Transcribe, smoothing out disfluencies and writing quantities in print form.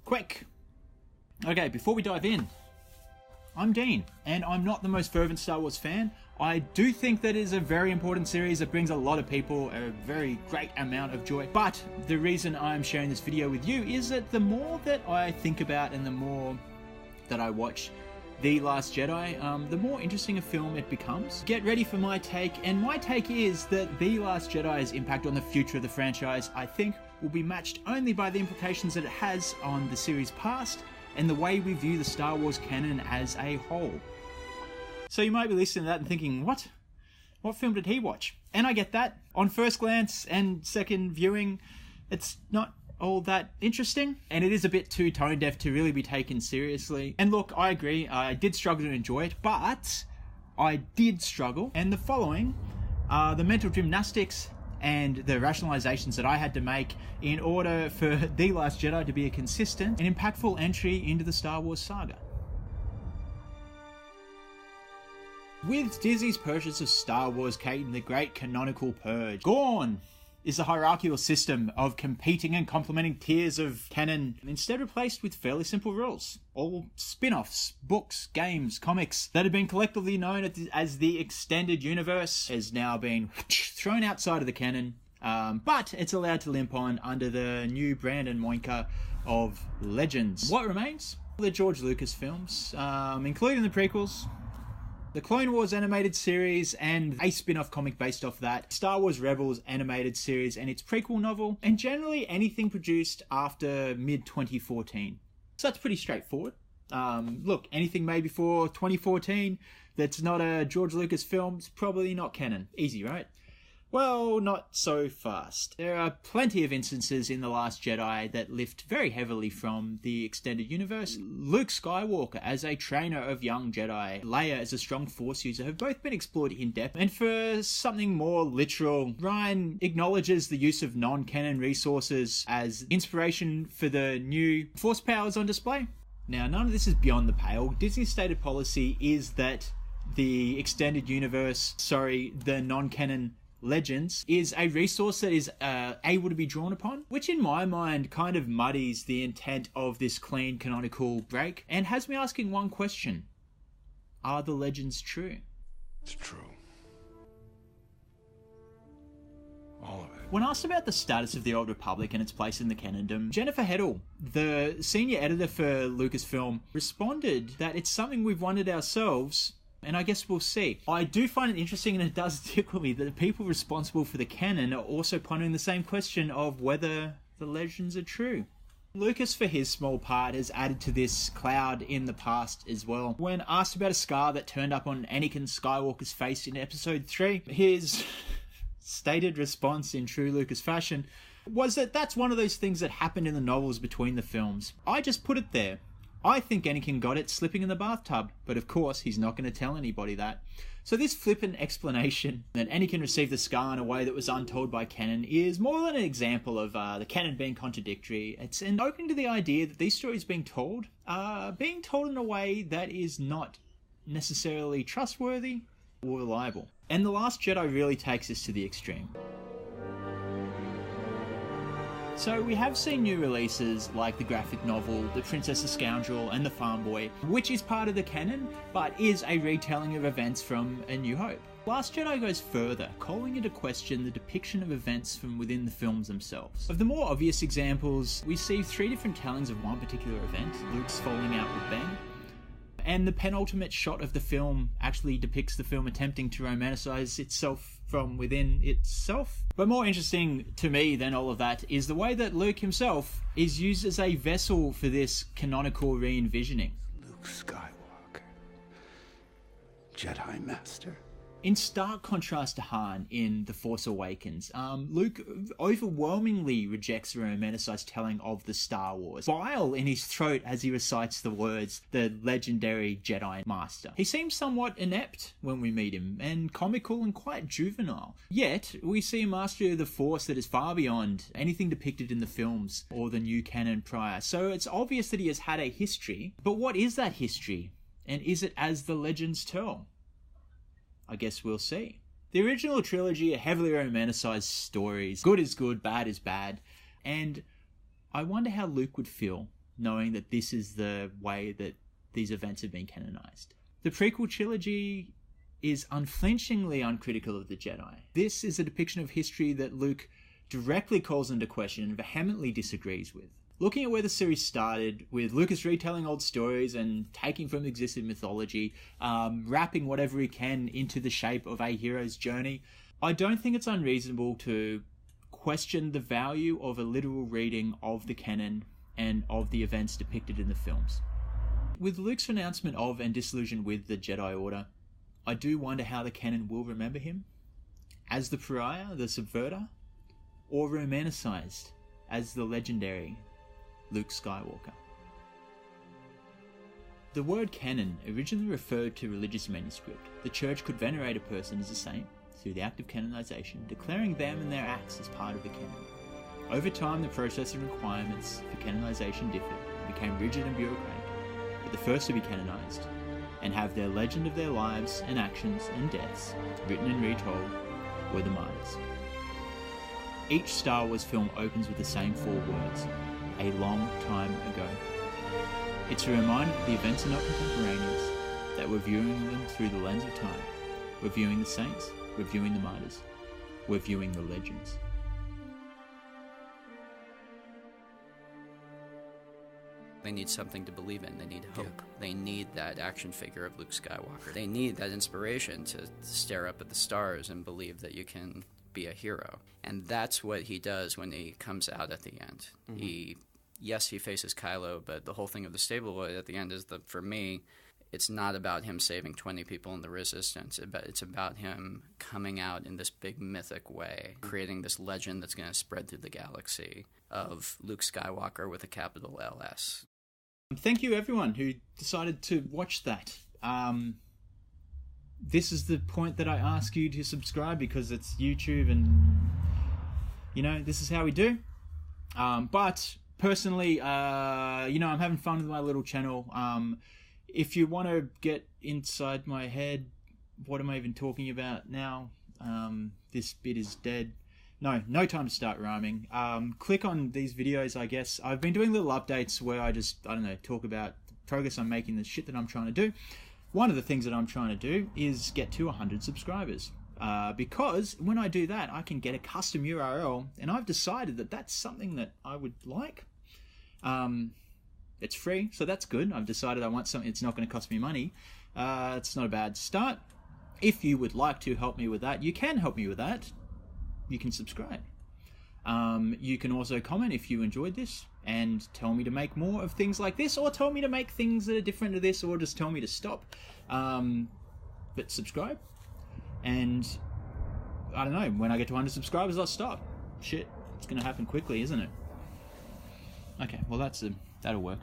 Quick! Okay, before we dive in, I'm Dean, and I'm not the most fervent Star Wars fan. I do think that it is a very important series that brings a lot of people a very great amount of joy. But the reason I'm sharing this video with you is that the more that I think about and the more that I watch The Last Jedi, the more interesting a film it becomes. Get ready for my take, and my take is that The Last Jedi's impact on the future of the franchise, I think, will be matched only by the implications that it has on the series past and the way we view the Star Wars canon as a whole. So you might be listening to that and thinking, what film did he watch? And I get that. On first glance and second viewing, it's not all that interesting, and it is a bit too tone deaf to really be taken seriously. And look, I agree, I did struggle to enjoy it, but I did struggle, and the following are the mental gymnastics and the rationalizations that I had to make in order for The Last Jedi to be a consistent and impactful entry into the Star Wars saga. With Disney's purchase of Star Wars came the great canonical purge. Gone is the hierarchical system of competing and complementing tiers of canon, instead replaced with fairly simple rules. All spin-offs, books, games, comics that have been collectively known as the extended universe has now been thrown outside of the canon, but it's allowed to limp on under the new brand and moinka of Legends. What remains? The George Lucas films, including the prequels, the Clone Wars animated series and a spin-off comic based off that, Star Wars Rebels animated series and its prequel novel, and generally anything produced after mid-2014. So that's pretty straightforward. Look, anything made before 2014 that's not a George Lucas film is probably not canon. Easy, right? Well, not so fast. There are plenty of instances in The Last Jedi that lift very heavily from the extended universe. Luke Skywalker as a trainer of young Jedi, Leia as a strong Force user have both been explored in depth. And for something more literal, Ryan acknowledges the use of non-canon resources as inspiration for the new Force powers on display. Now, none of this is beyond the pale. Disney's stated policy is that the extended universe, the non-canon Legends is a resource that is able to be drawn upon, which in my mind kind of muddies the intent of this clean canonical break and has me asking one question. Are the legends true? It's true. All of it. When asked about the status of the Old Republic and its place in the canondom, Jennifer Heddle, the senior editor for Lucasfilm, responded that it's something we've wondered ourselves, and I guess we'll see. I do find it interesting, and it does tickle me, that the people responsible for the canon are also pondering the same question of whether the legends are true. Lucas, for his small part, has added to this cloud in the past as well. When asked about a scar that turned up on Anakin Skywalker's face in Episode 3, his stated response in true Lucas fashion was that that's one of those things that happened in the novels between the films. I just put it there. I think Anakin got it slipping in the bathtub, but of course he's not going to tell anybody that. So this flippant explanation that Anakin received the scar in a way that was untold by canon is more than an example of the canon being contradictory. It's an opening to the idea that these stories being told are being told in a way that is not necessarily trustworthy or reliable. And The Last Jedi really takes this to the extreme. So we have seen new releases like the graphic novel, The Princess the Scoundrel and The Farm Boy, which is part of the canon, but is a retelling of events from A New Hope. Last Jedi goes further, calling into question the depiction of events from within the films themselves. Of the more obvious examples, we see 3 different tellings of one particular event, Luke's falling out with Ben, and the penultimate shot of the film actually depicts the film attempting to romanticize itself from within itself. But more interesting to me than all of that is the way that Luke himself is used as a vessel for this canonical re-envisioning. Luke Skywalker, Jedi Master. In stark contrast to Han in The Force Awakens, Luke overwhelmingly rejects the romanticized telling of the Star Wars, bile in his throat as he recites the words, the legendary Jedi Master. He seems somewhat inept when we meet him, and comical and quite juvenile. Yet, we see a mastery of the Force that is far beyond anything depicted in the films or the new canon prior. So it's obvious that he has had a history, but what is that history? And is it as the legends tell? I guess we'll see. The original trilogy are heavily romanticized stories. Good is good, bad is bad. And I wonder how Luke would feel knowing that this is the way that these events have been canonized. The prequel trilogy is unflinchingly uncritical of the Jedi. This is a depiction of history that Luke directly calls into question and vehemently disagrees with. Looking at where the series started, with Lucas retelling old stories and taking from existing mythology, wrapping whatever he can into the shape of a hero's journey, I don't think it's unreasonable to question the value of a literal reading of the canon and of the events depicted in the films. With Luke's renouncement of and disillusion with the Jedi Order, I do wonder how the canon will remember him. As the pariah, the subverter, or romanticized as the legendary Luke Skywalker. The word canon originally referred to religious manuscript. The church could venerate a person as a saint through the act of canonization, declaring them and their acts as part of the canon. Over time, the process and requirements for canonization differed and became rigid and bureaucratic, but the first to be canonized and have their legend of their lives and actions and deaths written and retold were the martyrs. Each Star Wars film opens with the same 4 words: a long time ago. It's a reminder that the events are not contemporaneous, that we're viewing them through the lens of time. We're viewing the saints, we're viewing the martyrs, we're viewing the legends. They need something to believe in. They need hope. Yeah. They need that action figure of Luke Skywalker. They need that inspiration to stare up at the stars and believe that you can be a hero. And that's what he does when he comes out at the end. Mm-hmm. He faces Kylo, but the whole thing of the stable at the end is that, for me, it's not about him saving 20 people in the Resistance. It's about him coming out in this big mythic way, creating this legend that's going to spread through the galaxy of Luke Skywalker with a capital LS. Thank you, everyone who decided to watch that. This is the point that I ask you to subscribe, because it's YouTube and, this is how we do. But personally, I'm having fun with my little channel. If you want to get inside my head, what am I even talking about now? This bit is dead. No time to start rhyming. Click on these videos, I guess. I've been doing little updates where I talk about the progress I'm making, the shit that I'm trying to do. One of the things that I'm trying to do is get to 100 subscribers. Because when I do that, I can get a custom URL, and I've decided that that's something that I would like. It's free, so that's good. I've decided I want something that's not going to cost me money. It's not a bad start. If you would like to help me with that, you can help me with that. You can subscribe. You can also comment if you enjoyed this and tell me to make more of things like this, or tell me to make things that are different to this, or just tell me to stop. But subscribe. And I don't know, when I get to 100 subscribers, I'll stop. Shit, it's going to happen quickly, isn't it? Okay, well that'll work.